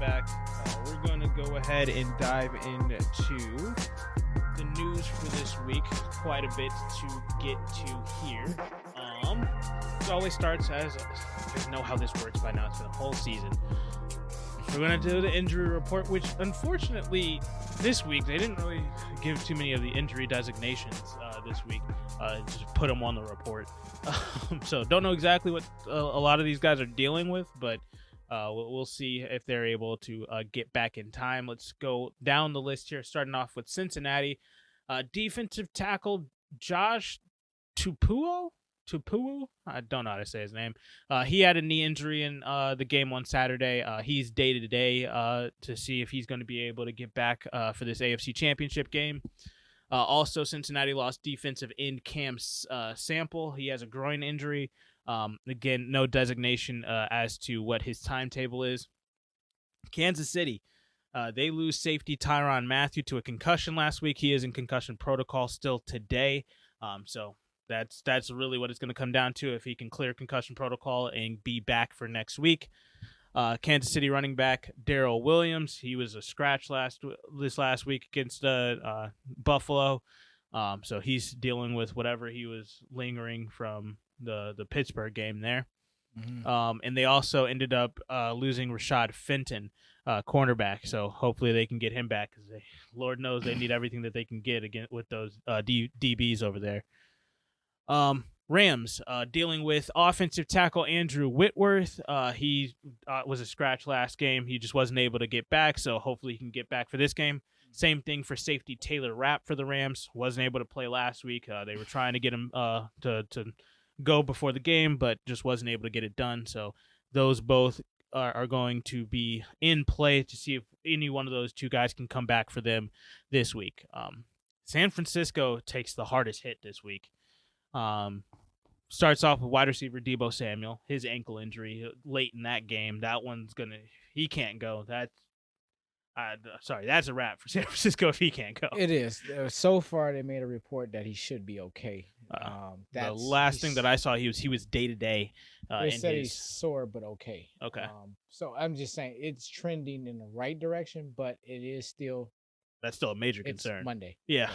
back. We're going to go ahead and dive into the news for this week. Quite a bit to get to here. It always starts as, you know how this works by now. It's been a whole season. We're going to do the injury report, which unfortunately this week they didn't really give too many of the injury designations this week. Just put them on the report. So don't know exactly what a lot of these guys are dealing with, but we'll see if they're able to get back in time. Let's go down the list here, starting off with Cincinnati. Defensive tackle Josh Tupuo? I don't know how to say his name. He had a knee injury in the game on Saturday. He's day-to-day to see if he's going to be able to get back for this AFC Championship game. Also, Cincinnati lost defensive end Cam Sample. He has a groin injury. Again, no designation as to what his timetable is. Kansas City, they lose safety Tyrann Mathieu to a concussion last week. He is in concussion protocol still today. So that's really what it's going to come down to, if he can clear concussion protocol and be back for next week. Kansas City running back Darrell Williams, he was a scratch this last week against Buffalo. So he's dealing with whatever he was lingering from the Pittsburgh game there. Mm-hmm. And they also ended up losing Rashad Fenton, cornerback. So hopefully they can get him back, because Lord knows they need everything that they can get again with those DBs over there. Rams dealing with offensive tackle Andrew Whitworth. He was a scratch last game. He just wasn't able to get back, so hopefully he can get back for this game. Same thing for safety Taylor Rapp for the Rams. Wasn't able to play last week. They were trying to get him to go before the game, but just wasn't able to get it done. So those both are going to be in play to see if any one of those two guys can come back for them this week. San Francisco takes the hardest hit this week. Starts off with wide receiver Deebo Samuel, his ankle injury late in that game. That one's he can't go. That's a wrap for San Francisco if he can't go. It is. So far, they made a report that he should be okay. The last thing that I saw, he was day to day. They said he's sore but okay. Okay. So I'm just saying it's trending in the right direction, but it is still. That's still a major concern. It's Monday. Yeah.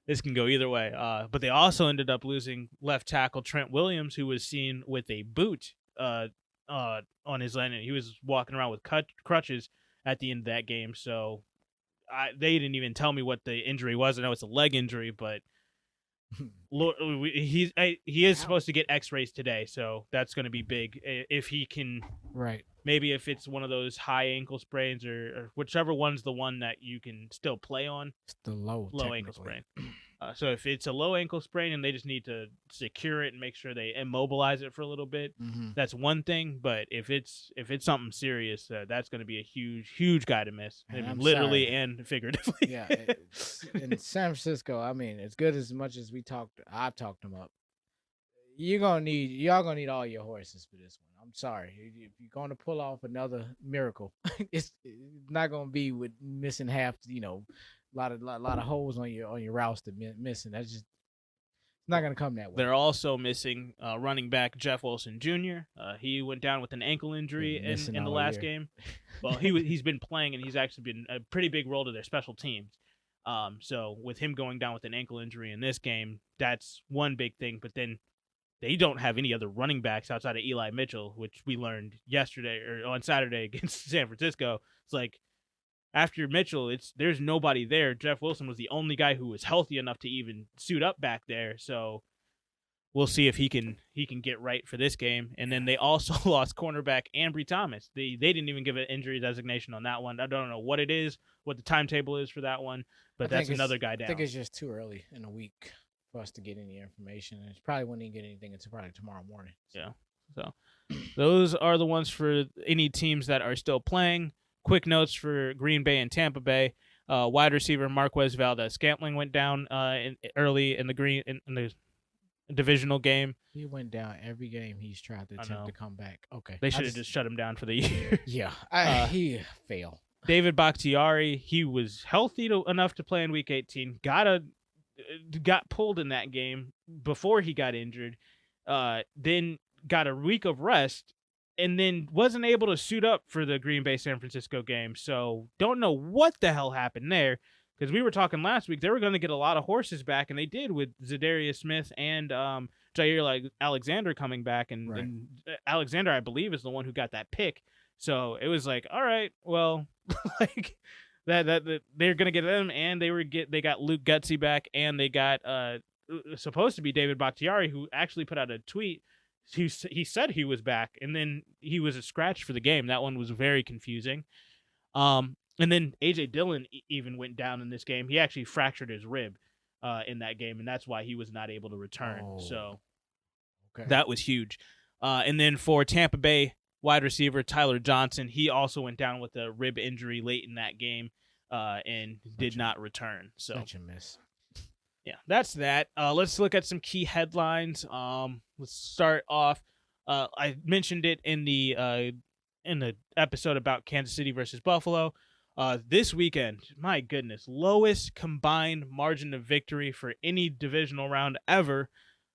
This can go either way. But they also ended up losing left tackle Trent Williams, who was seen with a boot on his leg. He was walking around with crutches at the end of that game. So they didn't even tell me what the injury was. I know it's a leg injury, but he is supposed to get x-rays today. So that's going to be big if he can. Right. Maybe if it's one of those high ankle sprains or whichever one's the one that you can still play on. It's the low ankle sprain. So if it's a low ankle sprain and they just need to secure it and make sure they immobilize it for a little bit, that's one thing. But if it's something serious, that's going to be a huge guy to miss, literally and figuratively. Yeah, in San Francisco, I mean, as good as much as I've talked them up. Y'all gonna need all your horses for this one. I'm sorry, if you're gonna pull off another miracle, it's not gonna be with missing half. A lot of holes on your roster missing. That's just not gonna come that way. They're also missing running back Jeff Wilson Jr. He went down with an ankle injury in the last game. Well, he's been playing, and he's actually been a pretty big role to their special teams. So with him going down with an ankle injury in this game, that's one big thing. But then they don't have any other running backs outside of Eli Mitchell, which we learned yesterday or on Saturday against San Francisco. It's like after Mitchell, there's nobody there. Jeff Wilson was the only guy who was healthy enough to even suit up back there. So we'll see if he can get right for this game. And then they also lost cornerback Ambry Thomas. They didn't even give an injury designation on that one. I don't know what it is, what the timetable is for that one, but that's another guy down. I think it's just too early in the week for us to get any information. It's probably wouldn't even get anything until probably tomorrow morning. Yeah. So those are the ones for any teams that are still playing. Quick notes for Green Bay and Tampa Bay. Wide receiver Marquez Valdez-Scantling went down early in the divisional game. He went down every game he's tried to attempt to come back. Okay. They should have just shut him down for the year. Yeah. He failed. David Bakhtiari, he was healthy enough to play in Week 18. Got pulled in that game before he got injured. Then got a week of rest and then wasn't able to suit up for the Green Bay San Francisco game. So don't know what the hell happened there, because we were talking last week they were going to get a lot of horses back, and they did with Zadarius Smith and Jair Alexander coming back, and Alexander, I believe, is the one who got that pick. So it was like, all right, well, like that they're going to get them, and they got Luke Getsy back, and they got supposed to be David Bakhtiari, who actually put out a tweet. He said he was back, and then he was a scratch for the game. That one was very confusing. And then A.J. Dillon even went down in this game. He actually fractured his rib in that game, and that's why he was not able to return. So that was huge. And then for Tampa Bay wide receiver Tyler Johnson, he also went down with a rib injury late in that game and did not return. So such a miss. Yeah, that's that. Let's look at some key headlines. Let's start off. I mentioned it in the episode about Kansas City versus Buffalo. This weekend, my goodness, lowest combined margin of victory for any divisional round ever.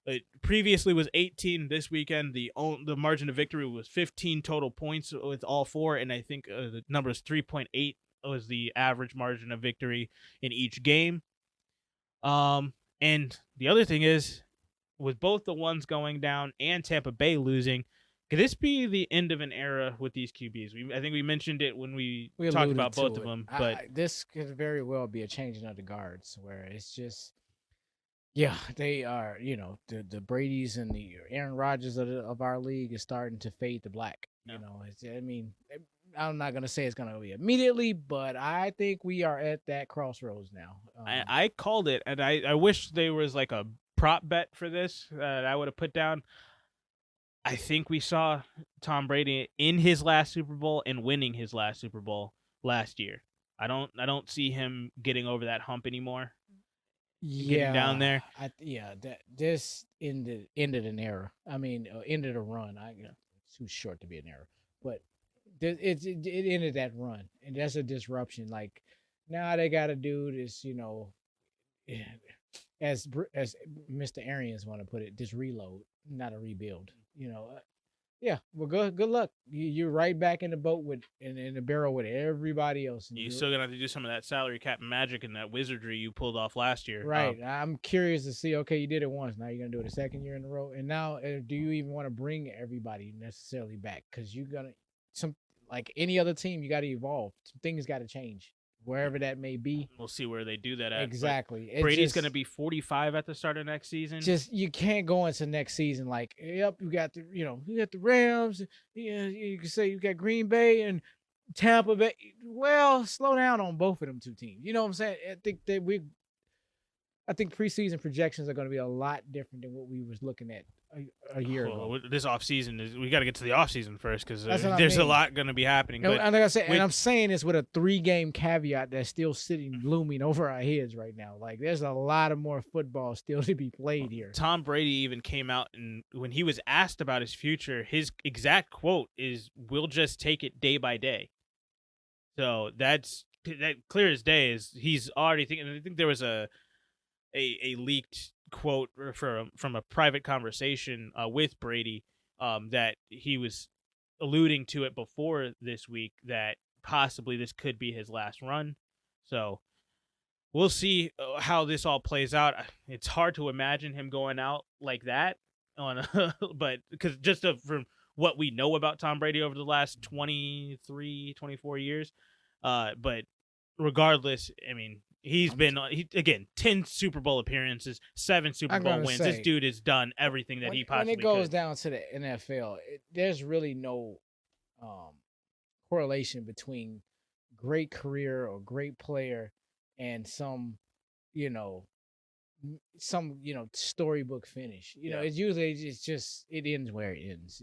It previously was 18. This weekend, the margin of victory was 15 total points with all four, and I think the number is 3.8 was the average margin of victory in each game. And the other thing is, with both the ones going down and Tampa Bay losing, could this be the end of an era with these QBs? I think we mentioned it when we talked about both of them. But this could very well be a changing of the guards, where it's just, yeah, they are, the Bradys and the Aaron Rodgers of our league is starting to fade to black. Yeah. I'm not going to say it's going to be immediately, but I think we are at that crossroads now. I called it, and I wish there was like a prop bet for this that I would have put down. I think we saw Tom Brady in his last Super Bowl and winning his last Super Bowl last year. I don't see him getting over that hump anymore. Getting down there. This ended an era. Ended a run. It's too short to be an era, but it ended that run, and that's a disruption. Like, now they got to do this, as Mr. Arians want to put it, this reload, not a rebuild. Yeah. Well, good luck. You're right back in the boat in the barrel with everybody else. You're still gonna have to do some of that salary cap magic and that wizardry you pulled off last year. Right. I'm curious to see. Okay, you did it once. Now you're gonna do it a second year in a row. And now, do you even want to bring everybody necessarily back? Because you're gonna like any other team, you got to evolve. Some things got to change wherever that may be. We'll see where they do that at. Exactly. Brady's going to be 45 at the start of next season. Just, you can't go into next season like, yep, you got the Rams. Yeah, you can say you got Green Bay and Tampa Bay. Well, slow down on both of them two teams. You know what I'm saying? I think preseason projections are going to be a lot different than what we was looking at a year ago. This offseason we got to get to the offseason first, because there's a lot going to be happening. And like I said, and I'm saying this with a 3-game caveat that's still looming over our heads right now. Like, there's a lot of more football still to be played here. Tom Brady even came out, and when he was asked about his future, his exact quote is, "We'll just take it day by day." So that clear as day is he's already thinking. I think there was a leaked quote from a private conversation with Brady that he was alluding to it before this week, that possibly this could be his last run. So we'll see how this all plays out. It's hard to imagine him going out like that but because just from what we know about Tom Brady over the last 23, 24 years. But regardless, he's been, 10 Super Bowl appearances, 7 Super Bowl wins. This dude has done everything that he possibly could. When it goes down to the NFL, there's really no correlation between great career or great player and some storybook finish. It's usually it ends where it ends.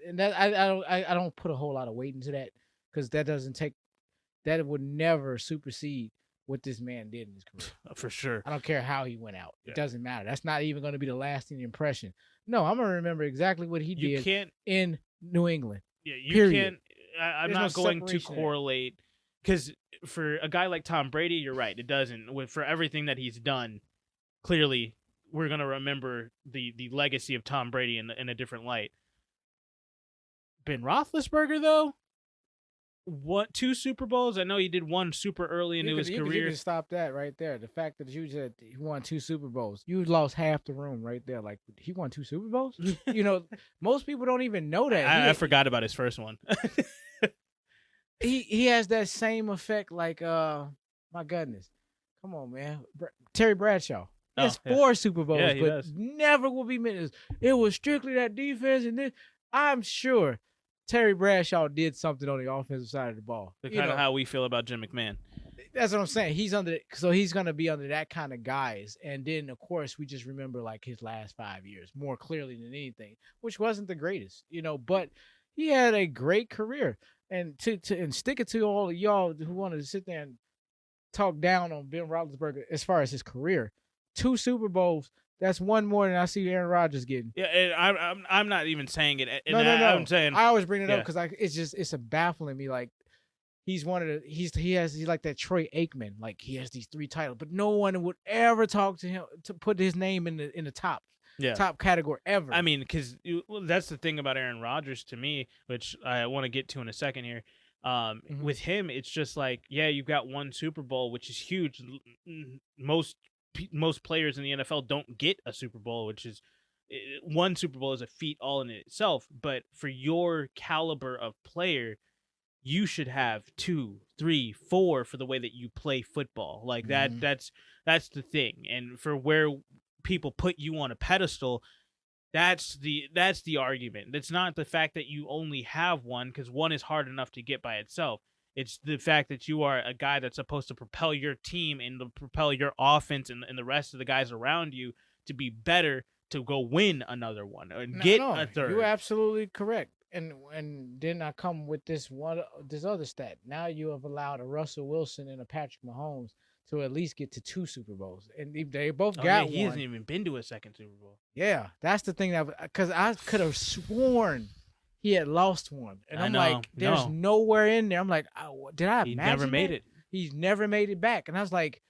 And that I don't put a whole lot of weight into that, because that would never supersede what this man did in his career. For sure. I don't care how he went out. Yeah. It doesn't matter. That's not even going to be the lasting impression. No, I'm going to remember exactly what he did in New England. Yeah, you can't. I'm not going to correlate, because for a guy like Tom Brady, you're right. It doesn't. For everything that he's done, clearly we're going to remember the legacy of Tom Brady in a different light. Ben Roethlisberger, though, what 2 Super Bowls? I know he did one super early into his career. You can stop that right there. The fact that you said he won 2 Super Bowls, you lost half the room right there. Like, he won 2 Super Bowls? Most people don't even know that. I forgot about his first one. he has that same effect. Like, my goodness, come on, man, Terry Bradshaw. He has 4 Super Bowls, but never will be mentioned. It was strictly that defense, and then I'm sure Terry Bradshaw did something on the offensive side of the ball. Kind of how we feel about Jim McMahon. That's what I'm saying. He's going to be under that kind of guys. And then, of course, we just remember like his last 5 years more clearly than anything, which wasn't the greatest, but he had a great career. And and stick it to all of y'all who wanted to sit there and talk down on Ben Roethlisberger as far as his career. 2 Super Bowls. That's one more than I see Aaron Rodgers getting. Yeah, and I'm not even saying it. No. I'm saying I always bring it up because it's baffling me. Like, he's like that Troy Aikman. Like, he has these 3 titles, but no one would ever talk to him to put his name in the top category ever. I mean, because that's the thing about Aaron Rodgers to me, which I want to get to in a second here. With him, it's just like, you've got 1 Super Bowl, which is huge. Most players in the NFL don't get a Super Bowl, which is 1 Super Bowl is a feat all in itself. But for your caliber of player, you should have 2, 3, 4 for the way that you play football. Like that. That's the thing. And for where people put you on a pedestal, that's the argument. It's not the fact that you only have 1, because 1 is hard enough to get by itself. It's the fact that you are a guy that's supposed to propel your team and to propel your offense and the rest of the guys around you to be better, to go win another one and get a third. You're absolutely correct. And then I come with this other stat. Now you have allowed a Russell Wilson and a Patrick Mahomes to at least get to 2 Super Bowls, and they both got 1. He hasn't even been to a second Super Bowl. Yeah, that's the thing because I could have sworn he had lost 1, and I'm like, there's nowhere in there. I'm like, did I imagine he never made it? He's never made it back, and I was like,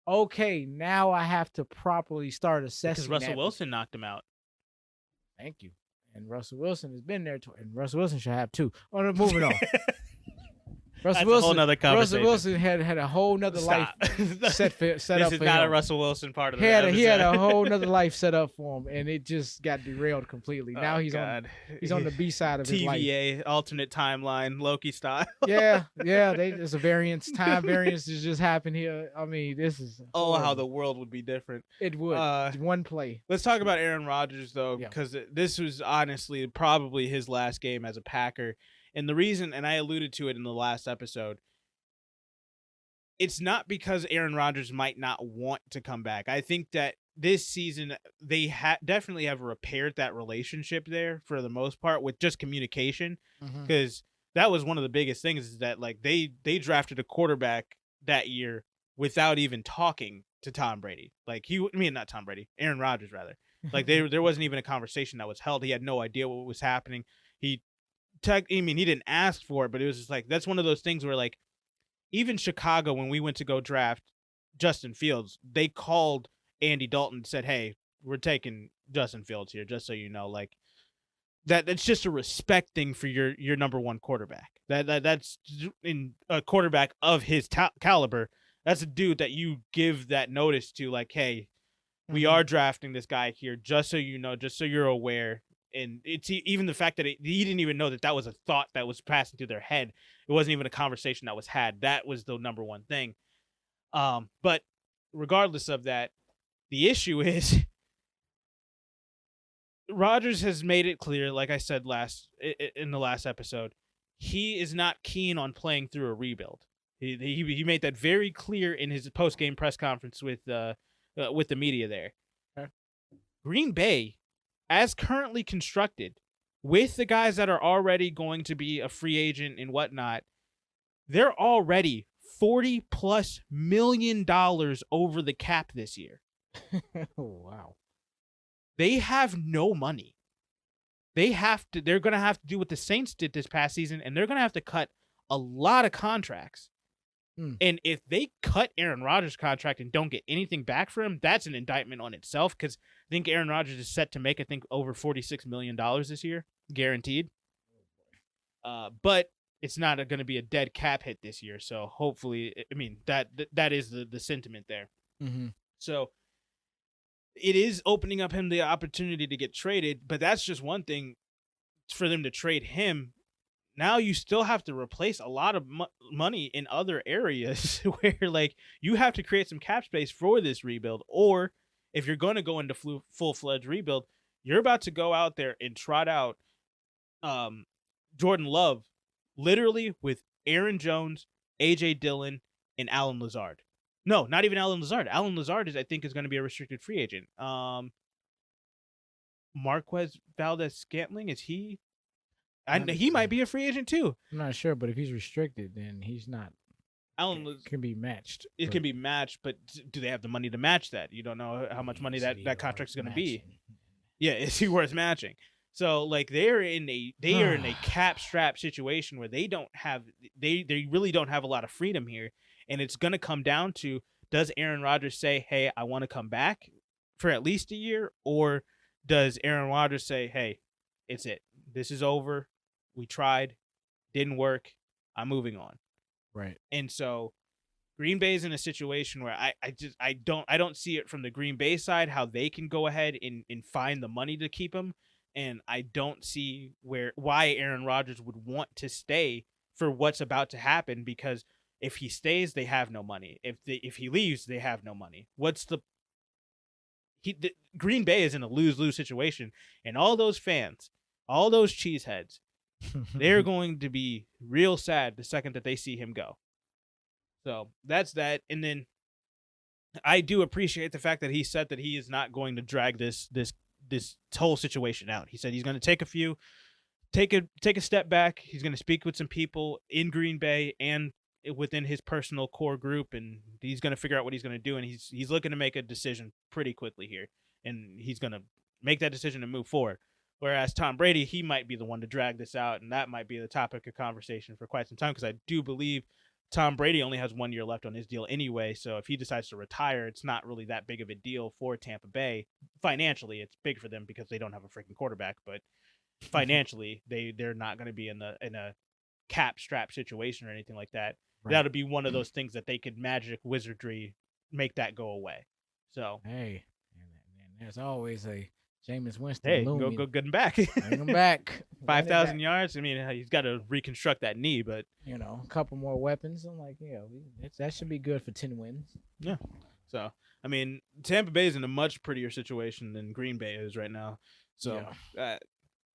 okay, now I have to properly start assessing. Because Russell Wilson knocked him out. Thank you. And Russell Wilson has been there, and Russell Wilson should have 2. Moving on. Russell Wilson, a whole nother conversation. Russell Wilson had a whole nother life set up for him. This is not a Russell Wilson part of the episode. He had a whole nother life set up for him, and it just got derailed completely. Now he's on the B side of his life. TVA, alternate timeline, Loki style. Yeah. There's a time variance has just happened here. I mean, this is how the world would be different. It would. 1 play. Let's talk about Aaron Rodgers though, because this was honestly probably his last game as a Packer. And the reason, and I alluded to it in the last episode, it's not because Aaron Rodgers might not want to come back. I think that this season they definitely have repaired that relationship there for the most part with just communication, because that was one of the biggest things, is that like they drafted a quarterback that year without even talking to Tom Brady. Like not Tom Brady, Aaron Rodgers rather. Like there wasn't even a conversation that was held. He had no idea what was happening. He didn't ask for it, but it was just like, that's one of those things where like even Chicago, when we went to go draft Justin Fields, they called Andy Dalton and said, hey, we're taking Justin Fields here, just so you know. Like that's just a respect thing for your number 1 quarterback. That's in a quarterback of his caliber. That's a dude that you give that notice to, like, hey, we are drafting this guy here, just so you know, just so you're aware. And it's even the fact that he didn't even know that was a thought that was passing through their head. It wasn't even a conversation that was had. That was the number 1 thing. But regardless of that, the issue is Rodgers has made it clear, like I said in the last episode, he is not keen on playing through a rebuild. He made that very clear in his post-game press conference with the media there. Okay. Green Bay, as currently constructed, with the guys that are already going to be a free agent and whatnot, they're already $40+ million over the cap this year. Wow. They have no money. They're going to have to do what the Saints did this past season, and they're going to have to cut a lot of contracts. And if they cut Aaron Rodgers' contract and don't get anything back for him, that's an indictment on itself, because I think Aaron Rodgers is set to make, over $46 million this year, guaranteed. But it's not going to be a dead cap hit this year. So hopefully, I mean, that is the sentiment there. Mm-hmm. So it is opening up him the opportunity to get traded, but that's just one thing for them to trade him. Now you still have to replace a lot of money in other areas where like you have to create some cap space for this rebuild. Or if you're going to go into full-fledged rebuild, you're about to go out there and trot out Jordan Love literally with Aaron Jones, AJ Dillon, and Alan Lazard. No, not even Alan Lazard. Alan Lazard I think is going to be a restricted free agent. Marquez Valdez-Scantling, is he? He might be a free agent too. I'm not sure, but if he's restricted, then he's not. Alan can be matched. It can be matched, but do they have the money to match that? You don't know how much money that contract is going to be. Yeah, is he worth matching? So like they are in a cap strap situation where they really don't have a lot of freedom here, and it's going to come down to, does Aaron Rodgers say, "Hey, I want to come back for at least a year," or does Aaron Rodgers say, "Hey, it's it. This is over. We tried, didn't work. I'm moving on." Right. And so Green Bay is in a situation where I don't see it from the Green Bay side how they can go ahead and find the money to keep him. And I don't see why Aaron Rodgers would want to stay for what's about to happen, because if he stays, they have no money. If he leaves, they have no money. Green Bay is in a lose-lose situation, and all those fans, all those cheeseheads, they're going to be real sad the second that they see him go. So that's that. And then I do appreciate the fact that he said that he is not going to drag this whole situation out. He said he's going to take a step back. He's going to speak with some people in Green Bay and within his personal core group, and he's going to figure out what he's going to do. And he's looking to make a decision pretty quickly here, and he's going to make that decision and move forward. Whereas Tom Brady, he might be the one to drag this out, and that might be the topic of conversation for quite some time, because I do believe Tom Brady only has 1 year left on his deal anyway, so if he decides to retire, it's not really that big of a deal for Tampa Bay. Financially, it's big for them because they don't have a freaking quarterback, but financially, they're not going to be in a cap strap situation or anything like that. Right. That'll be one of those things that they could magic wizardry make that go away. So hey, and there's always a Jameis Winston. Hey, go get him back. Bring him back. 5,000 yards. I mean, he's got to reconstruct that knee, but a couple more weapons. I'm like, that should be good for 10 wins. Yeah. So, I mean, Tampa Bay is in a much prettier situation than Green Bay is right now. So,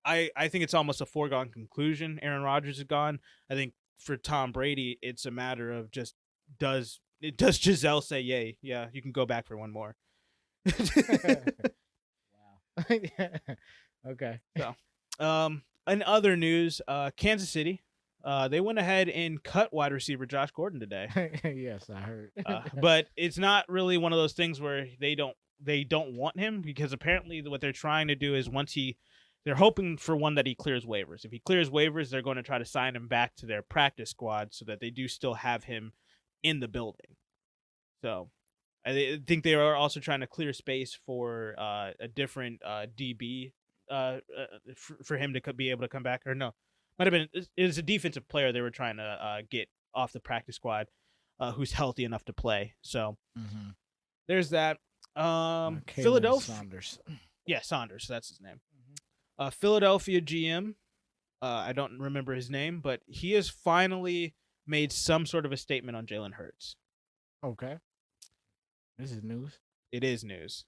I think it's almost a foregone conclusion. Aaron Rodgers is gone. I think for Tom Brady, it's a matter of just does Giselle say, "Yay, yeah, you can go back for one more." Okay. So, in other news, Kansas City, they went ahead and cut wide receiver Josh Gordon today. Yes, I heard. But it's not really one of those things where they don't want him, because apparently what they're trying to do is they're hoping for one that he clears waivers. If he clears waivers, they're going to try to sign him back to their practice squad so that they do still have him in the building. So I think they are also trying to clear space for a different DB for him to be able to come back. Or no, might have been, it was a defensive player they were trying to get off the practice squad who's healthy enough to play. So there's that. Philadelphia. Saunders. Yeah, Saunders. That's his name. Philadelphia GM. I don't remember his name, but he has finally made some sort of a statement on Jalen Hurts. Okay. This is news. It is news.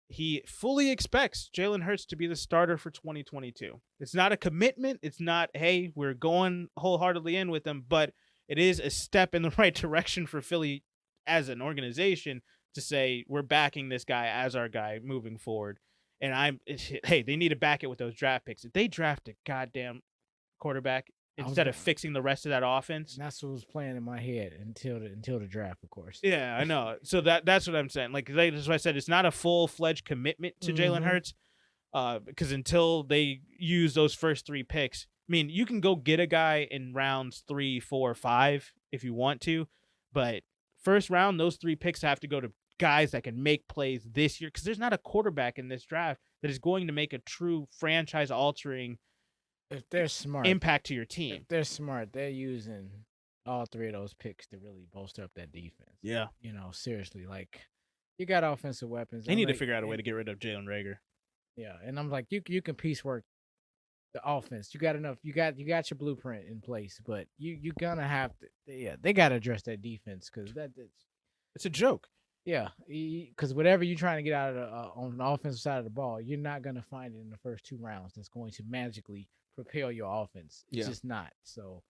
He fully expects Jalen Hurts to be the starter for 2022. It's not a commitment. It's not, hey, we're going wholeheartedly in with him, but it is a step in the right direction for Philly as an organization to say we're backing this guy as our guy moving forward. And they need to back it with those draft picks. If they draft a goddamn quarterback instead of fixing the rest of that offense, that's what was playing in my head until the draft, of course. Yeah, I know. So that's what I'm saying. Like that's what I said. It's not a full-fledged commitment to Jalen Hurts, because until they use those first 3 picks, I mean, you can go get a guy in rounds 3, 4, 5 if you want to, but first round, those 3 picks have to go to guys that can make plays this year, because there's not a quarterback in this draft that is going to make a true franchise-altering if they're smart, impact to your team. if they're smart, they're using all three of those picks to really bolster up that defense. Yeah. Seriously, like you got offensive weapons. They need to figure out a way to get rid of Jalen Reagor. Yeah, and I'm like, you can piecework the offense. You got enough. You got your blueprint in place, but you gonna have to. Yeah, they got to address that defense because it's a joke. Yeah, because whatever you're trying to get out of on the offensive side of the ball, you're not gonna find it in the first 2 rounds. That's going to magically propel your offense. It's just not. So,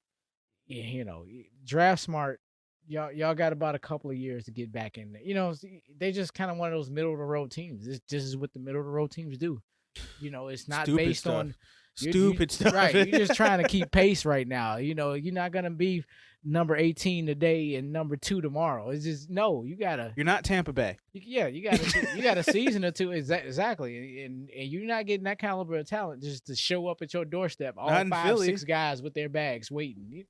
draft smart. Y'all got about a couple of years to get back in there. They just kind of one of those middle of the road teams. This is what the middle of the road teams do. It's not Stupid based stuff. on Stupid stuff. Right. You're just trying to keep pace right now. You're not gonna be number 18 today and number 2 tomorrow. It's just you gotta. You're not Tampa Bay. You got a season or two exactly, and you're not getting that caliber of talent just to show up at your doorstep. All 5-6 guys with their bags waiting.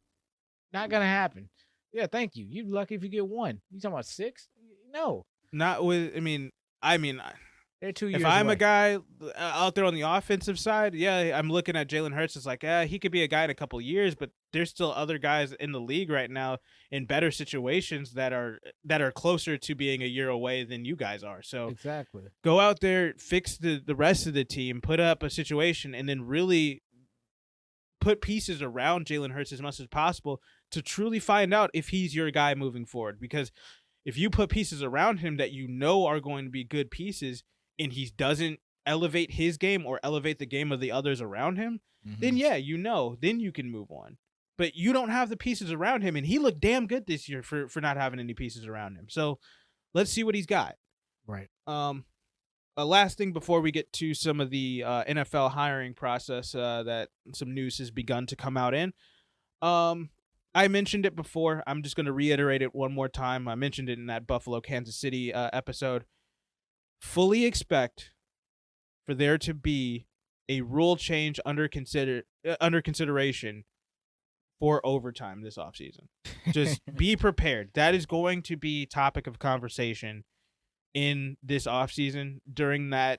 Not gonna happen. Yeah, thank you. You're lucky if you get 1. You talking about 6? No. Not with. I mean. They're 2 years If I'm away. a guy out there on the offensive side, yeah, I'm looking at Jalen Hurts. It's like, he could be a guy in a couple of years, but there's still other guys in the league right now in better situations that are closer to being a year away than you guys are. So exactly, go out there, fix the rest of the team, put up a situation, and then really put pieces around Jalen Hurts as much as possible to truly find out if he's your guy moving forward. Because if you put pieces around him that are going to be good pieces, and he doesn't elevate his game or elevate the game of the others around him, then then you can move on. But you don't have the pieces around him, and he looked damn good this year for not having any pieces around him. So let's see what he's got. Right. A last thing before we get to some of the NFL hiring process that some news has begun to come out in. I mentioned it before. I'm just going to reiterate it one more time. I mentioned it in that Buffalo, Kansas City episode. Fully expect for there to be a rule change under consideration for overtime this offseason. Just be prepared. That is going to be topic of conversation in this offseason during that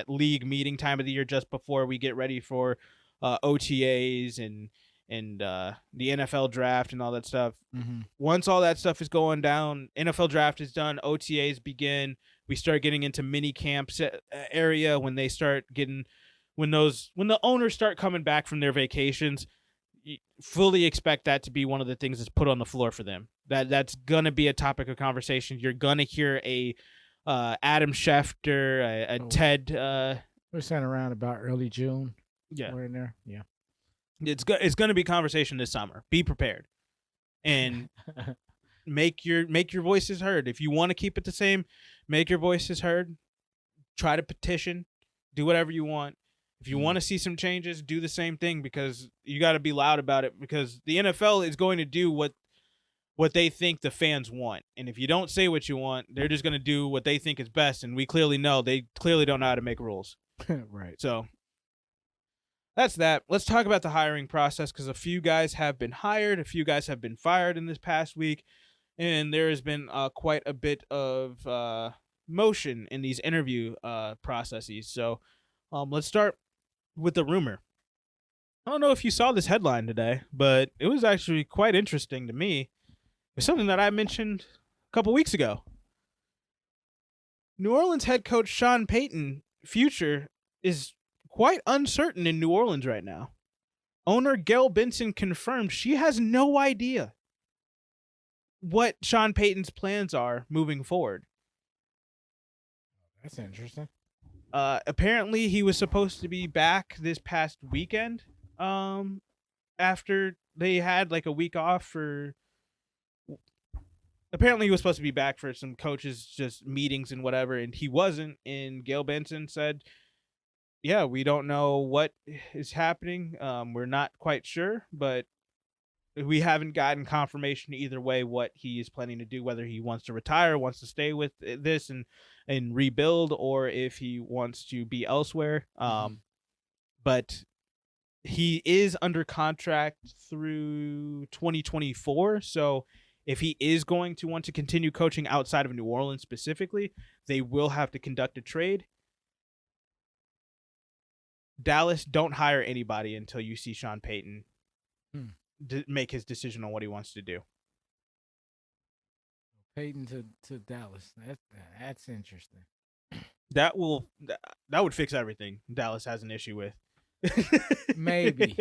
league meeting time of the year just before we get ready for OTAs and the NFL draft and all that stuff. Mm-hmm. Once all that stuff is going down, NFL draft is done, OTAs begin. We start getting into mini camps area when the owners start coming back from their vacations. Fully expect that to be one of the things that's put on the floor for them. That's gonna be a topic of conversation. You're gonna hear a Adam Schefter, a Ted. We're sitting around about early June. Yeah, we're in there. Yeah, it's gonna be conversation this summer. Be prepared, and make your voices heard. If you want to keep it the same, make your voices heard. Try to petition. Do whatever you want. If you want to see some changes, do the same thing, because you got to be loud about it, because the NFL is going to do what they think the fans want. And if you don't say what you want, they're just going to do what they think is best. And we clearly know they clearly don't know how to make rules. Right. So that's that. Let's talk about the hiring process, because a few guys have been hired. A few guys have been fired in this past week. And there has been quite a bit of motion in these interview processes. So let's start with the rumor. I don't know if you saw this headline today, but it was actually quite interesting to me. It's something that I mentioned a couple weeks ago. New Orleans head coach Sean Payton's future is quite uncertain in New Orleans right now. Owner Gail Benson confirmed she has no idea what Sean Payton's plans are moving forward. That's interesting. Apparently, he was supposed to be back this past weekend. After they had like a week off for. Apparently, he was supposed to be back for some coaches just meetings and whatever, and he wasn't. And Gail Benson said, "Yeah, we don't know what is happening. We're not quite sure, but we haven't gotten confirmation either way what he is planning to do, whether he wants to retire, wants to stay with this and rebuild, or if he wants to be elsewhere. But he is under contract through 2024. So if he is going to want to continue coaching outside of New Orleans specifically, they will have to conduct a trade. Dallas, don't hire anybody until you see Sean Payton make his decision on what he wants to do. Payton to Dallas. That's interesting. That would fix everything Dallas has an issue with. Maybe.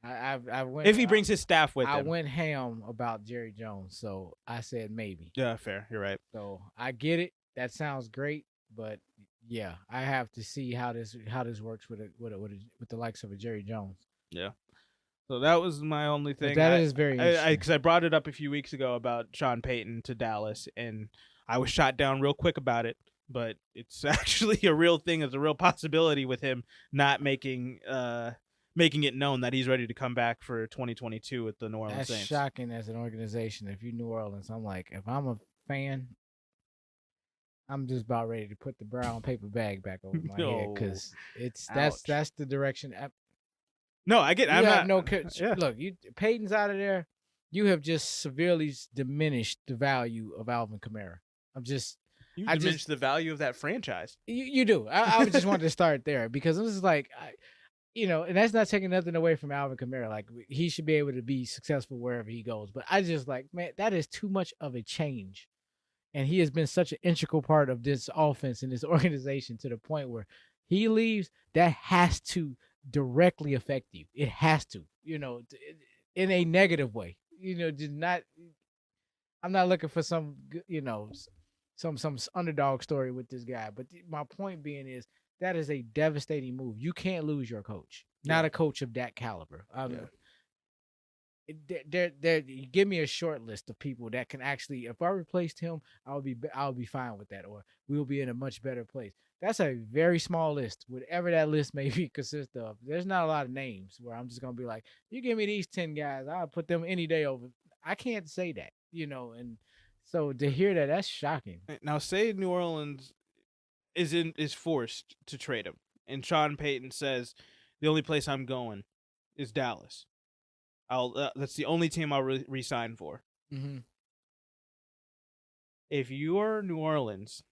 I went, if he brings his staff with him. I went ham about Jerry Jones, so I said maybe. Yeah, fair. You're right. So I get it. That sounds great, but yeah, I have to see how this works with the likes of a Jerry Jones. Yeah. So that was my only thing. But that is very interesting. Because I brought it up a few weeks ago about Sean Payton to Dallas, and I was shot down real quick about it. But it's actually a real thing. It's a real possibility with him not making it known that he's ready to come back for 2022 with the New Orleans Saints. That's shocking as an organization. If you're New Orleans, I'm like, if I'm a fan, I'm just about ready to put the brown paper bag back over my head because that's the direction. No, I get. I'm not. No, look, Peyton's out of there. You have just severely diminished the value of Alvin Kamara. You diminished the value of that franchise. You do. I just wanted to start there because this is like, and that's not taking nothing away from Alvin Kamara. Like, he should be able to be successful wherever he goes. But I just like, man, that is too much of a change. And he has been such an integral part of this offense and this organization to the point where he leaves, that has to directly affect you. It has to, in a negative way. I'm not looking for some underdog story with this guy. But my point being is that is a devastating move. You can't lose your coach. Not a coach of that caliber. Give me a short list of people that can actually, if I replaced him, I'll be fine with that, or we'll be in a much better place. That's a very small list, whatever that list may be consist of. There's not a lot of names where I'm just gonna be like, you give me these 10 guys, I'll put them any day over. I can't say that, and so to hear that, that's shocking. Now, say New Orleans is forced to trade him, and Sean Payton says the only place I'm going is Dallas. That's the only team I'll re-sign for. Mm-hmm. If you're New Orleans,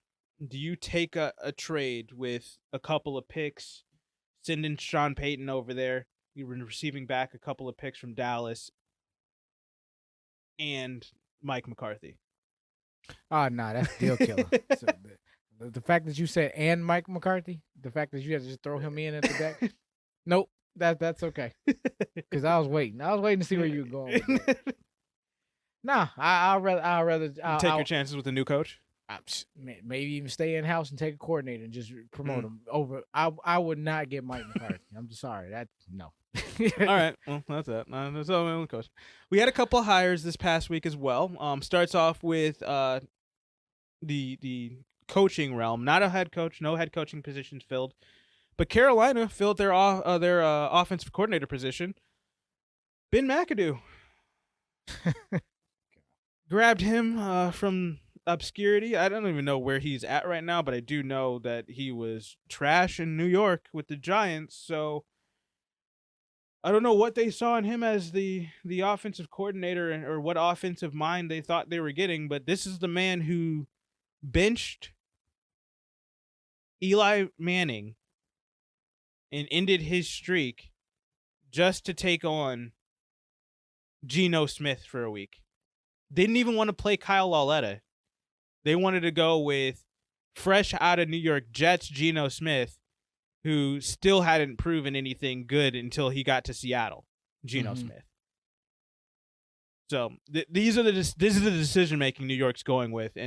do you take a trade with a couple of picks, sending Sean Payton over there, you're receiving back a couple of picks from Dallas, and Mike McCarthy? Oh, no, that's deal killer. So the fact that you said and Mike McCarthy, the fact that you had to just throw him in at the back, nope. That's okay. Because I was waiting to see where you were going with that. Nah, I'll rather take your chances with a new coach. Maybe even stay in house and take a coordinator and just promote him over. I would not get Mike McCarthy. I'm just sorry. No. All right. Well, that's it. That's all my own coach. We had a couple of hires this past week as well. Starts off with the coaching realm. Not a head coach. No head coaching positions filled. But Carolina filled their offensive coordinator position. Ben McAdoo. Grabbed him from obscurity. I don't even know where he's at right now, but I do know that he was trash in New York with the Giants. So I don't know what they saw in him as the offensive coordinator or what offensive mind they thought they were getting, but this is the man who benched Eli Manning and ended his streak just to take on Geno Smith for a week. Didn't even want to play Kyle Lauletta. They wanted to go with fresh out of New York Jets Geno Smith, who still hadn't proven anything good until he got to Seattle. Geno Smith. So this is the decision making New York's going with,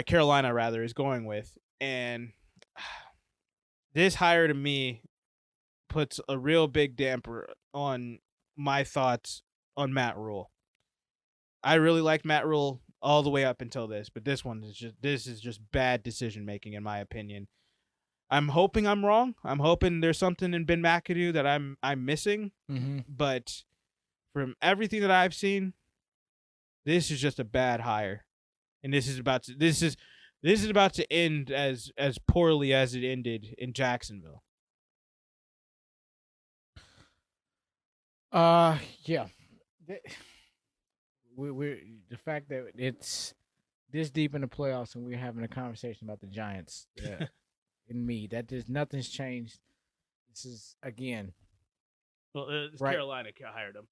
Carolina rather is going with, and this hire to me puts a real big damper on my thoughts on Matt Rule. I really liked Matt Rule all the way up until this, but this is just bad decision making in my opinion. I'm hoping I'm wrong. I'm hoping there's something in Ben McAdoo that I'm missing. But from everything that I've seen, this is just a bad hire, and this is about to end as poorly as it ended in Jacksonville. Yeah. We're the fact that it's this deep in the playoffs and we're having a conversation about the Giants. Yeah. in me. Nothing's changed. This is again Well, it's right. Carolina hired him.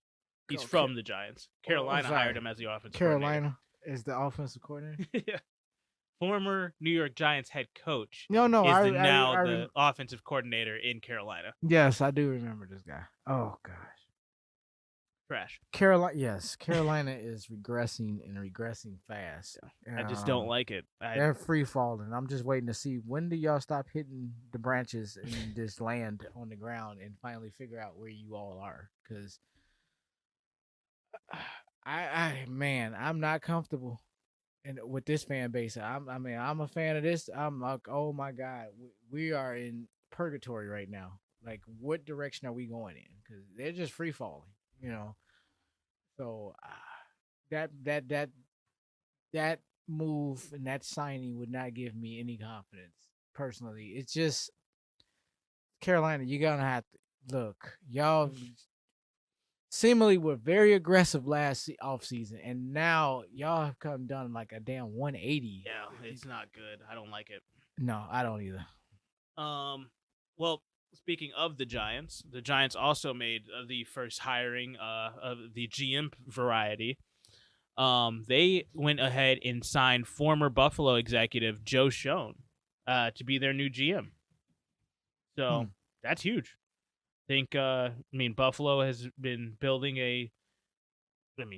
He's Okay. from the Giants. Carolina sorry. hired him as the offensive Carolina is the offensive coordinator. coordinator. Yeah. Former New York Giants head coach No, is now the offensive coordinator in Carolina. Yes, I do remember this guy. Oh gosh. Trash. Carolina is regressing fast. I just don't like it. They're free falling. I'm just waiting to see when do y'all stop hitting the branches and just land on the ground and finally figure out where you all are. Because I'm not comfortable and with this fan base. I'm a fan of this. I'm like, oh my god, we are in purgatory right now. Like, what direction are we going in? Because they're just free falling, you know. So that move and that signing would not give me any confidence personally. It's just Carolina. You're gonna have to look. Y'all seemingly were very aggressive last offseason, and now y'all have come done like a damn 180. Yeah, it's not good. I don't like it. No, I don't either. Well, speaking of the Giants also made the first hiring of the GM variety. They went ahead and signed former Buffalo executive Joe Schoen to be their new GM. So that's huge. I think Buffalo has been building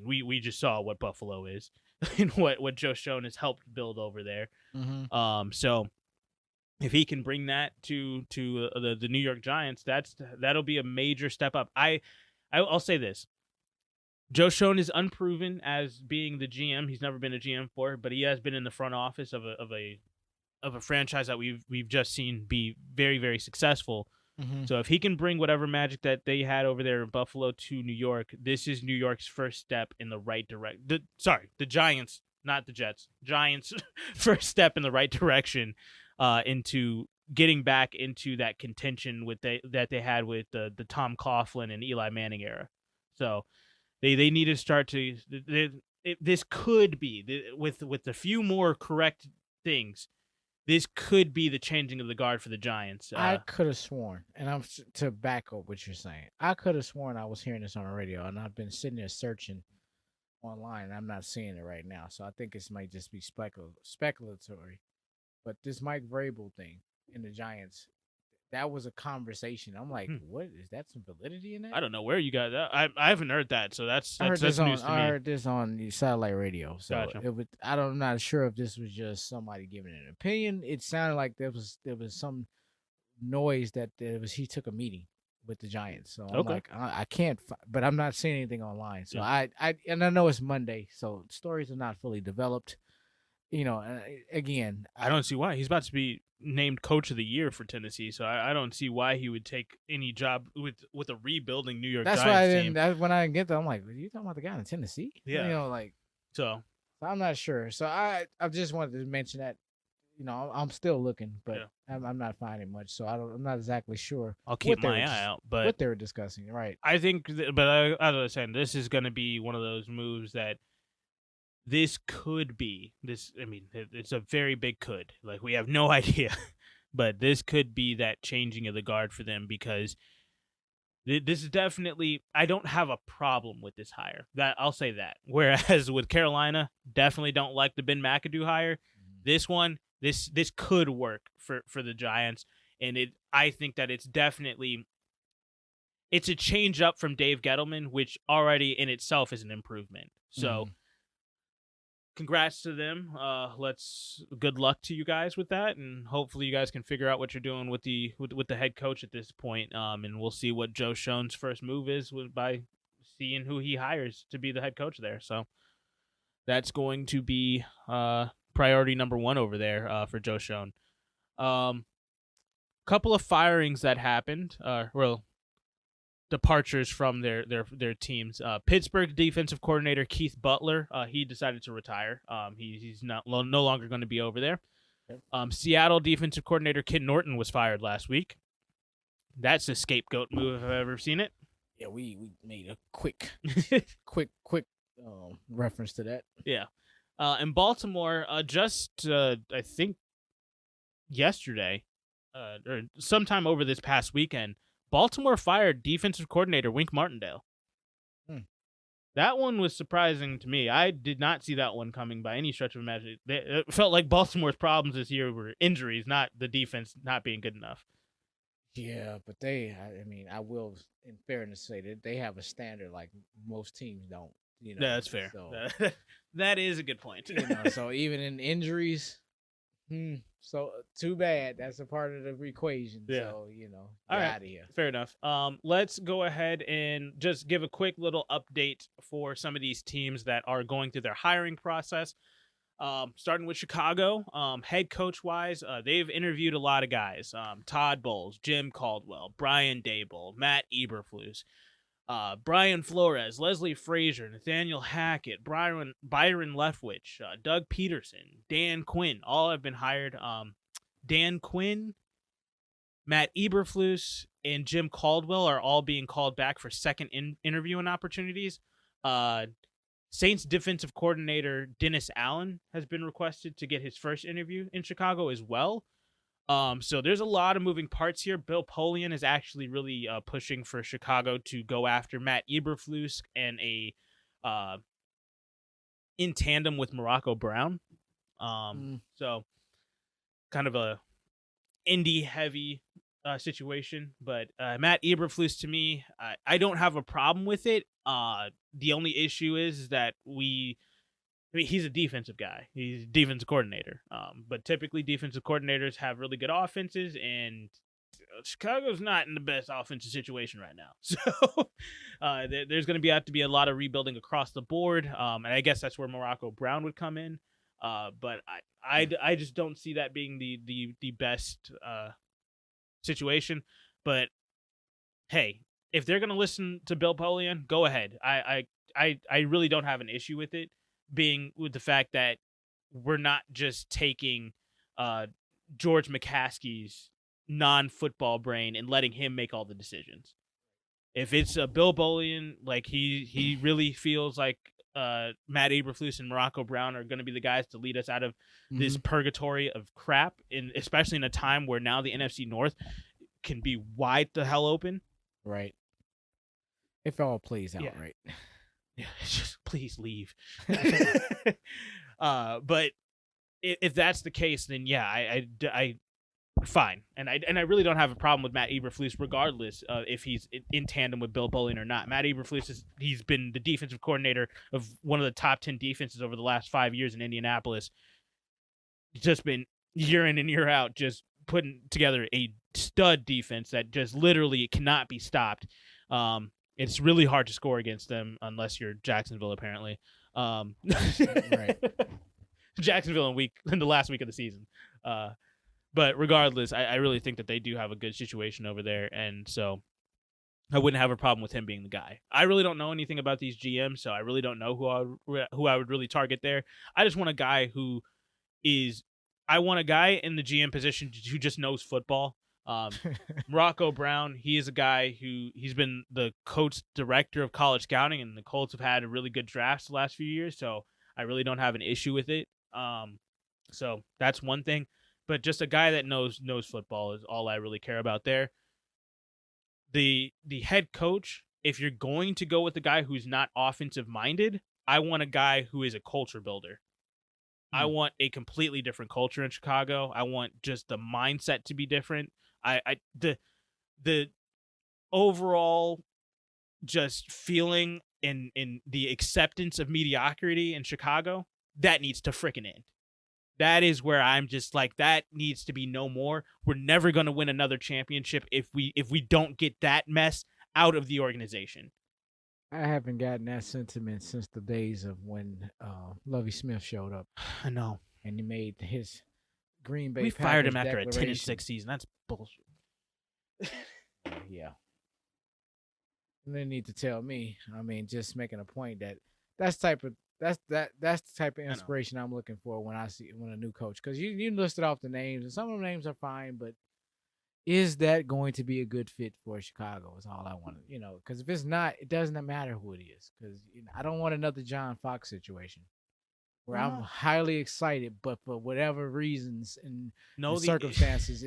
we just saw what Buffalo is and what Joe Schoen has helped build over there. Mm-hmm. So if he can bring that to the New York Giants, that'll be a major step up. I'll say this. Joe Schoen is unproven as being the GM. He's never been a GM for, but he has been in the front office of a franchise that we've just seen be very, very successful. Mm-hmm. So if he can bring whatever magic that they had over there in Buffalo to New York, this is New York's first step in the right direction. The Giants, not the Jets. Giants' first step in the right direction into getting back into that contention that they had with the Tom Coughlin and Eli Manning era. So they need to start to. This could be with a few more correct things. This could be the changing of the guard for the Giants. I could have sworn, and I'm to back up what you're saying. I could have sworn I was hearing this on the radio, and I've been sitting there searching online, and I'm not seeing it right now. So I think this might just be speculatory. But this Mike Vrabel thing in the Giants, that was a conversation. I'm like, what is that? Some validity in that? I don't know where you got that. I haven't heard that, so that's news to me. I heard this on the satellite radio. So gotcha. I'm not sure if this was just somebody giving an opinion. It sounded like there was some noise that he took a meeting with the Giants. So I'm like, I can't, but I'm not seeing anything online. So yeah. I know it's Monday, so stories are not fully developed. You know, again, I don't see why. He's about to be named coach of the year for Tennessee, so I don't see why he would take any job with a rebuilding New York Giants team. That's when I didn't get that. I'm like, are you talking about the guy in Tennessee? Yeah. You know, like so I'm not sure. So I just wanted to mention that. You know, I'm still looking, but yeah. I'm not finding much. So I'm not exactly sure. I'll keep my eye out. But what they were discussing, right? I think, as I was saying, this is going to be one of those moves that. This could be this. I mean, it's a very big could. Like, we have no idea, but this could be that changing of the guard for them because this is definitely. I don't have a problem with this hire. That I'll say that. Whereas with Carolina, definitely don't like the Ben McAdoo hire. This one, this could work for the Giants, and I think that it's definitely. It's a change up from Dave Gettleman, which already in itself is an improvement. So. Congrats to them. Good luck to you guys with that, and hopefully you guys can figure out what you're doing with the head coach at this point. And we'll see what Joe Schoen's first move is by seeing who he hires to be the head coach there. So that's going to be priority number one over there for Joe Schoen. Couple of firings that happened. Departures from their teams. Pittsburgh defensive coordinator Keith Butler, he decided to retire. He's no longer going to be over there. Seattle defensive coordinator Ken Norton was fired last week. That's a scapegoat move if I've ever seen it. Yeah, we made a quick reference to that. Yeah. In Baltimore, just I think yesterday, or sometime over this past weekend, Baltimore fired defensive coordinator Wink Martindale. That one was surprising to me. I did not see that one coming by any stretch of imagination. It felt like Baltimore's problems this year were injuries, not the defense not being good enough. Yeah, but I will, in fairness, say that they have a standard like most teams don't. Yeah, that's fair. So, that is a good point. So even in injuries, so too bad. That's a part of the equation. Yeah. So, All right. out of here. Fair enough. Let's go ahead and just give a quick little update for some of these teams that are going through their hiring process. Starting with Chicago, head coach wise, they've interviewed a lot of guys. Todd Bowles, Jim Caldwell, Brian Daboll, Matt Eberflus, Brian Flores, Leslie Frazier, Nathaniel Hackett, Byron Leftwich, Doug Peterson, Dan Quinn, all have been hired. Dan Quinn, Matt Eberflus, and Jim Caldwell are all being called back for second interviewing opportunities. Saints defensive coordinator Dennis Allen has been requested to get his first interview in Chicago as well. So there's a lot of moving parts here. Bill Polian is actually really pushing for Chicago to go after Matt Eberflus and in tandem with Morocco Brown. So kind of a indie heavy situation, but Matt Eberflus, to me, I don't have a problem with it. The only issue is that he's a defensive guy. He's a defensive coordinator. But typically defensive coordinators have really good offenses, and Chicago's not in the best offensive situation right now. So there's going to have to be a lot of rebuilding across the board. And I guess that's where Morocco Brown would come in. But I just don't see that being the best situation. But hey, if they're gonna listen to Bill Polian, go ahead. I really don't have an issue with it, being with the fact that we're not just taking George McCaskey's non-football brain and letting him make all the decisions. If it's Bill Polian, like he really feels like Matt Eberflus and Morocco Brown are going to be the guys to lead us out of this purgatory of crap, and especially in a time where now the NFC North can be wide the hell open. Right. If all plays out right. Yeah, just please leave. But if that's the case, then yeah, I fine, and I really don't have a problem with Matt Eberflus, regardless if he's in tandem with Bill Polian or not. Matt Eberflus he's been the defensive coordinator of one of the top 10 defenses over the last 5 years in Indianapolis. He's just been year in and year out, just putting together a stud defense that just literally cannot be stopped. It's really hard to score against them unless you're Jacksonville, apparently. Right. Jacksonville in the last week of the season. But regardless, I really think that they do have a good situation over there, and so I wouldn't have a problem with him being the guy. I really don't know anything about these GMs, so I really don't know who I would really target there. I just want a guy I want a guy in the GM position who just knows football. Morocco Brown, he is a guy he's been the coach director of college scouting, and the Colts have had a really good drafts the last few years, so I really don't have an issue with it. So that's one thing. But just a guy that knows football is all I really care about there. The head coach, if you're going to go with a guy who's not offensive minded, I want a guy who is a culture builder. I want a completely different culture in Chicago. I want just the mindset to be different. The overall just feeling in the acceptance of mediocrity in Chicago, that needs to frickin' end. That is where I'm just like, that needs to be no more. We're never going to win another championship if we don't get that mess out of the organization. I haven't gotten that sentiment since the days of when Lovie Smith showed up. I know. And he made his Green Bay We fired him Packers after a 10-6 season. That's bullshit. Yeah. And they need to tell me. I mean, just making a point that's the type of inspiration I'm looking for when a new coach, because you listed off the names, and some of the names are fine, but is that going to be a good fit for Chicago? Is all I want to, because if it's not, it doesn't matter who it is, because I don't want another John Fox situation where I'm highly excited, but for whatever reasons and circumstances,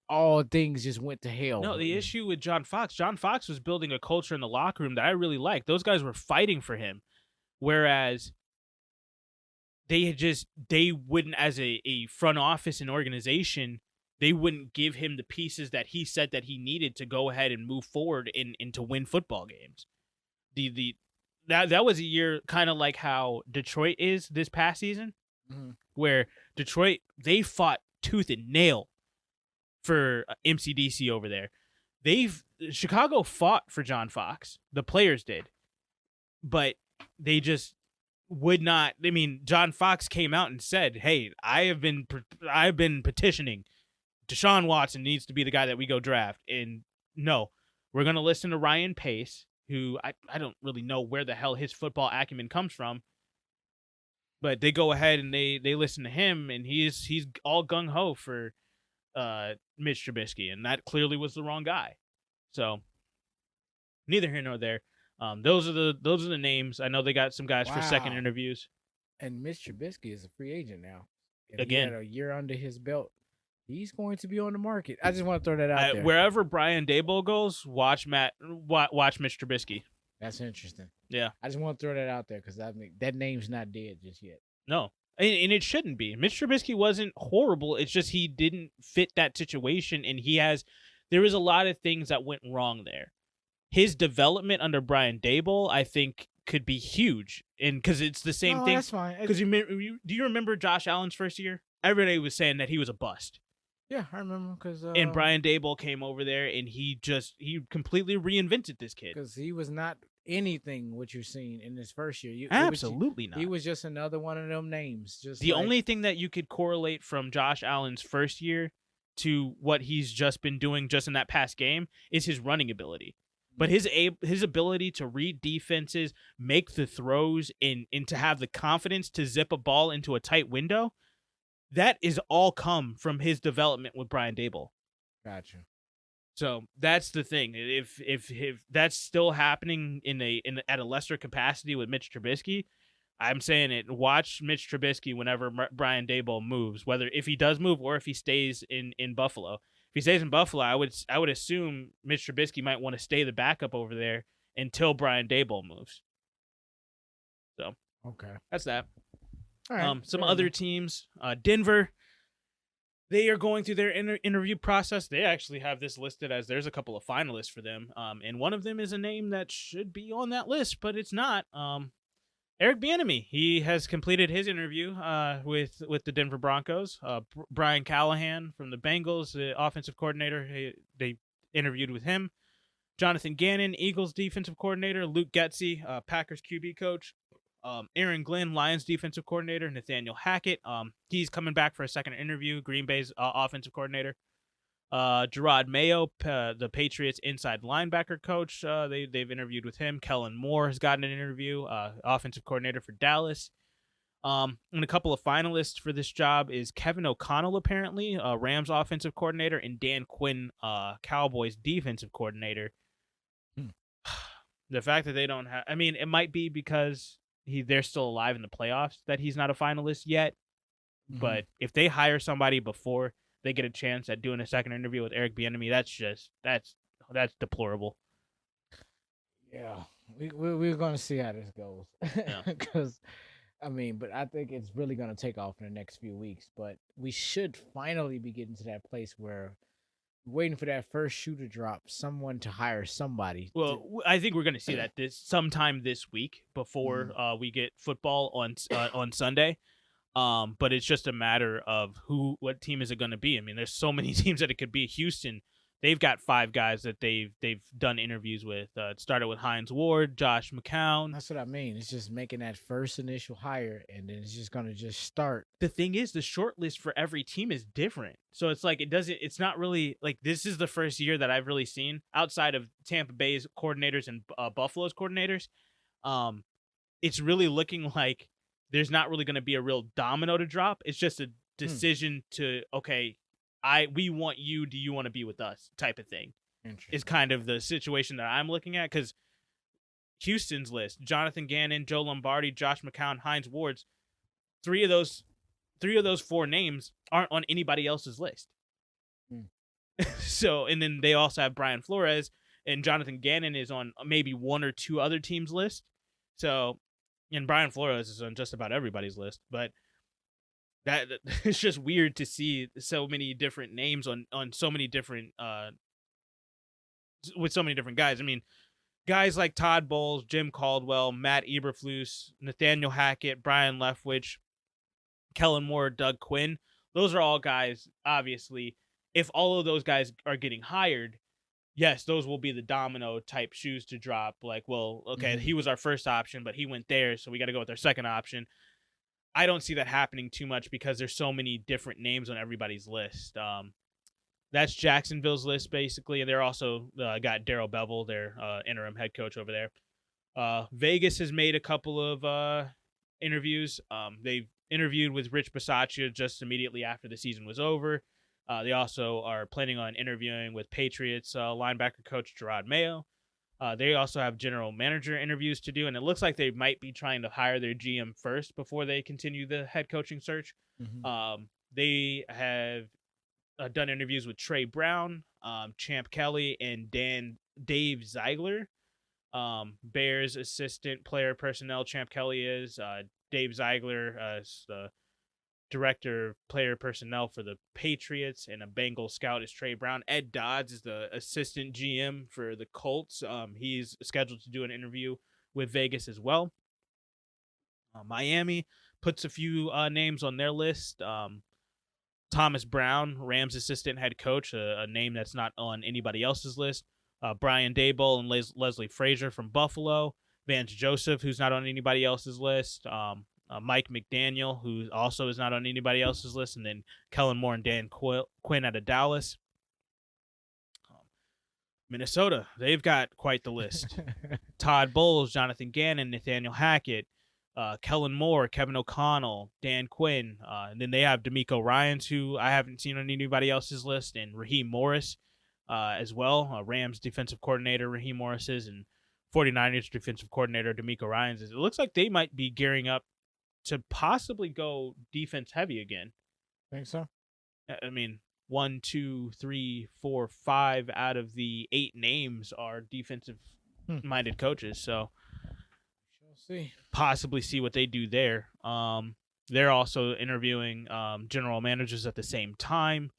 all things just went to hell. No, the issue with John Fox was building a culture in the locker room that I really liked. Those guys were fighting for him, whereas they wouldn't, as a front office and organization, they wouldn't give him the pieces that he said that he needed to go ahead and move forward and to win football games. That was a year kind of like how Detroit is this past season, where Detroit, they fought tooth and nail for MCDC over there. Chicago fought for John Fox. The players did, but they just would not. I mean, John Fox came out and said, "Hey, I've been petitioning. Deshaun Watson needs to be the guy that we go draft." And no, we're going to listen to Ryan Pace, who I don't really know where the hell his football acumen comes from. But they go ahead and they listen to him, and he's all gung-ho for Mitch Trubisky, and that clearly was the wrong guy. So neither here nor there. Those are the names. I know they got some guys for second interviews. And Mitch Trubisky is a free agent now. Again, he had a year under his belt. He's going to be on the market. I just want to throw that out there. Wherever Brian Daboll goes, watch Mitch Trubisky. That's interesting. Yeah. I just want to throw that out there because that name's not dead just yet. No. And it shouldn't be. Mitch Trubisky wasn't horrible. It's just he didn't fit that situation, and there was a lot of things that went wrong there. His development under Brian Daboll, I think, could be huge, and because it's the same thing. That's fine. Because do you remember Josh Allen's first year? Everybody was saying that he was a bust. Yeah, I remember because and Brian Daboll came over there, and he completely reinvented this kid because he was not anything what you're seeing in his first year. Absolutely not. He was just another one of them names. Just the only thing that you could correlate from Josh Allen's first year to what he's just been doing just in that past game is his running ability. But his ability to read defenses, make the throws, and to have the confidence to zip a ball into a tight window, that is all come from his development with Brian Daboll. Gotcha. So that's the thing. If that's still happening at a lesser capacity with Mitch Trubisky, I'm saying it. Watch Mitch Trubisky whenever Brian Daboll moves, whether if he does move or if he stays in Buffalo. If he stays in Buffalo, I would assume Mitch Trubisky might want to stay the backup over there until Brian Daboll moves. So okay, that's that. All right. Some other teams, Denver, they are going through their interview process. They actually have this listed as there's a couple of finalists for them, and one of them is a name that should be on that list, but it's not. Eric Bieniemy, he has completed his interview with the Denver Broncos. Brian Callahan from the Bengals, the offensive coordinator, they interviewed with him. Jonathan Gannon, Eagles defensive coordinator. Luke Getsy, Packers QB coach. Aaron Glenn, Lions defensive coordinator. Nathaniel Hackett, he's coming back for a second interview. Green Bay's offensive coordinator. Gerard Mayo, the Patriots inside linebacker coach. They've interviewed with him. Kellen Moore has gotten an interview. Offensive coordinator for Dallas. And a couple of finalists for this job is Kevin O'Connell, apparently, Rams offensive coordinator, and Dan Quinn, Cowboys defensive coordinator. The fact that they don't have, I mean, it might be because they're still alive in the playoffs that he's not a finalist yet. Mm-hmm. But if they hire somebody before they get a chance at doing a second interview with Eric Bieniemy, that's deplorable. Yeah, we're gonna see how this goes. Because but I think it's really gonna take off in the next few weeks. But we should finally be getting to that place where we're waiting for that first shoe to drop, someone to hire somebody. Well, I think we're gonna see that sometime this week before we get football on Sunday. But it's just a matter of what team is it going to be? I mean, there's so many teams that it could be. Houston, they've got 5 guys that they've done interviews with. It started with Hines Ward, Josh McCown. That's what I mean. It's just making that first initial hire, and then it's just going to just start. The thing is, the short list for every team is different. So it's like it's not really like this is the first year that I've really seen outside of Tampa Bay's coordinators and Buffalo's coordinators. It's really looking like there's not really going to be a real domino to drop. It's just a decision to, okay, we want you. Do you want to be with us? Type of thing. Is kind of the situation that I'm looking at, because Houston's list: Jonathan Gannon, Joe Lombardi, Josh McCown, Hines Ward's. 3 of those 4 names aren't on anybody else's list. So, and then they also have Brian Flores, and Jonathan Gannon is on maybe one or two other teams' list. So, and Brian Flores is on just about everybody's list. But that it's just weird to see so many different names on so many different with so many different guys. I mean, guys like Todd Bowles, Jim Caldwell, Matt Eberflus, Nathaniel Hackett, Brian Leftwich, Kellen Moore, Doug Quinn. Those are all guys, obviously, if all of those guys are getting hired, yes, those will be the domino type shoes to drop. Like, well, okay, he was our first option, but he went there, so we got to go with our second option. I don't see that happening too much because there's so many different names on everybody's list. That's Jacksonville's list, basically. And they're also got Darrell Bevell, their interim head coach over there. Vegas has made a couple of interviews. They've interviewed with Rich Bisaccia just immediately after the season was over. They also are planning on interviewing with Patriots linebacker coach Gerard Mayo. They also have general manager interviews to do, and it looks like they might be trying to hire their GM first before they continue the head coaching search. They have done interviews with Trey Brown, Champ Kelly, and Dave Ziegler. Bears assistant player personnel Champ Kelly is. Dave Ziegler is the director of player personnel for the Patriots, and a Bengal scout is Trey Brown. Ed Dodds is the assistant GM for the Colts. He's scheduled to do an interview with Vegas as well. Miami puts a few names on their list. Thomas Brown, Rams assistant head coach, a name that's not on anybody else's list. Brian Daboll and Leslie Frazier from Buffalo. Vance Joseph, who's not on anybody else's list. Mike McDaniel, who also is not on anybody else's list. And then Kellen Moore and Dan Quinn out of Dallas. Minnesota, they've got quite the list. Todd Bowles, Jonathan Gannon, Nathaniel Hackett, Kellen Moore, Kevin O'Connell, Dan Quinn. And then they have D'Amico Ryans, who I haven't seen on anybody else's list, and Raheem Morris as well. Rams defensive coordinator Raheem Morris is, and 49ers defensive coordinator D'Amico Ryans is. It looks like they might be gearing up to possibly go defense heavy again. Think so? I mean, 1, 2, 3, 4, 5 out of the 8 names are defensive-minded coaches, so see. Possibly see what they do there. They're also interviewing general managers at the same time.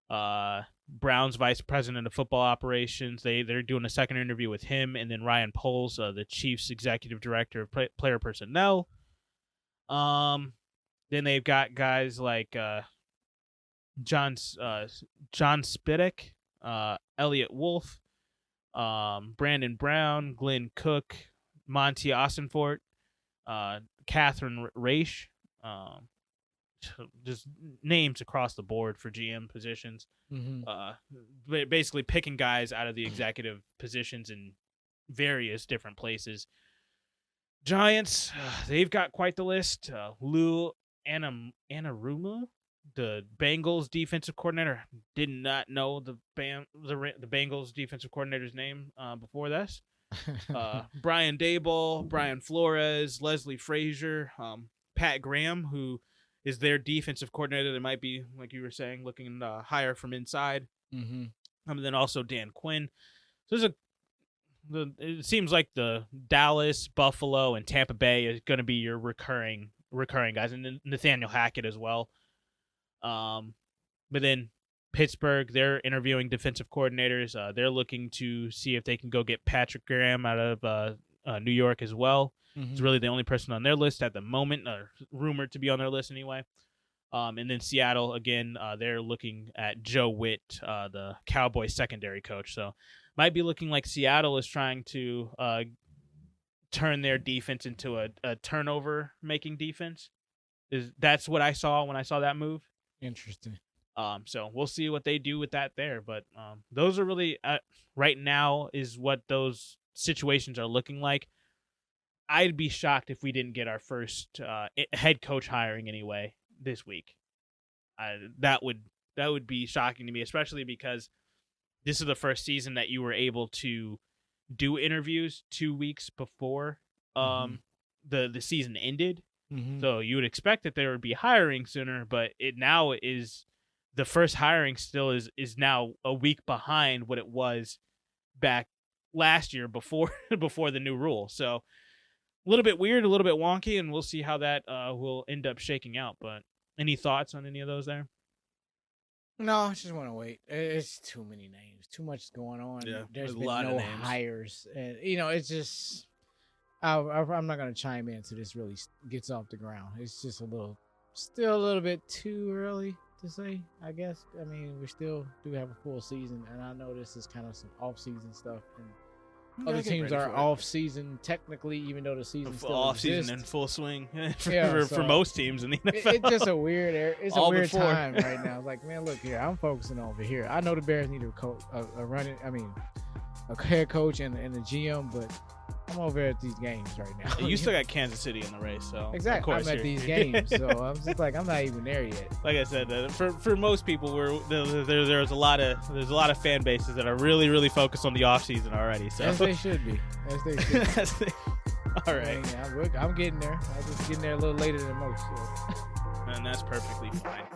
Brown's vice president of football operations, they're doing a second interview with him, and then Ryan Poles, the Chiefs executive director of player personnel. Then they've got guys like John Spiddick, Elliot Wolf, Brandon Brown, Glenn Cook, Monty Ossenfort, Catherine Raish, just names across the board for GM positions. Basically picking guys out of the executive positions in various different places. Giants, they've got quite the list. Lou Anarumo, the Bengals defensive coordinator, did not know the Bengals defensive coordinator's name before this. Brian Daboll, Brian Flores, Leslie Frazier, Pat Graham, who is their defensive coordinator. That might be, like you were saying, looking to hire from inside. And then also Dan Quinn. So it seems like the Dallas, Buffalo, and Tampa Bay is going to be your recurring guys, and then Nathaniel Hackett as well. But then Pittsburgh, they're interviewing defensive coordinators. They're looking to see if they can go get Patrick Graham out of New York as well. He's really the only person on their list at the moment, rumored to be on their list anyway. And then Seattle, again, they're looking at Joe Witt, the Cowboys secondary coach. So might be looking like Seattle is trying to turn their defense into a turnover-making defense. That's what I saw when I saw that move. Interesting. So we'll see what they do with that there. But those are really, right now, is what those situations are looking like. I'd be shocked if we didn't get our first head coach hiring anyway this week. That would be shocking to me, especially because this is the first season that you were able to do interviews 2 weeks before the season ended. So you would expect that there would be hiring sooner, but it now is the first hiring still is now a week behind what it was back last year before the new rule. So a little bit weird, a little bit wonky, and we'll see how that will end up shaking out. But any thoughts on any of those there? No, I just want to wait. It's too many names, too much going on. Yeah, There's a been lot of no names. hires, and it's just. I'm not gonna chime in until this really gets off the ground. It's just still a little bit too early to say, I guess. I mean, we still do have a full season, and I know this is kind of some off-season stuff, and other teams are off-season technically, even though the season still off-season exists. in full swing for most teams in the NFL. It's just a weird All weird before. time right now. It's like, man, look here, I'm focusing over here. I know the Bears need a head coach and a GM, but I'm over at these games right now. You still got Kansas City in the race, so exactly. of course I'm at these games, so I'm just like, I'm not even there yet. Like I said, for most people, there's a lot of fan bases that are really, really focused on the off season already. So as they should be. All right, I'm getting there. I'm just getting there a little later than most. So. And that's perfectly fine.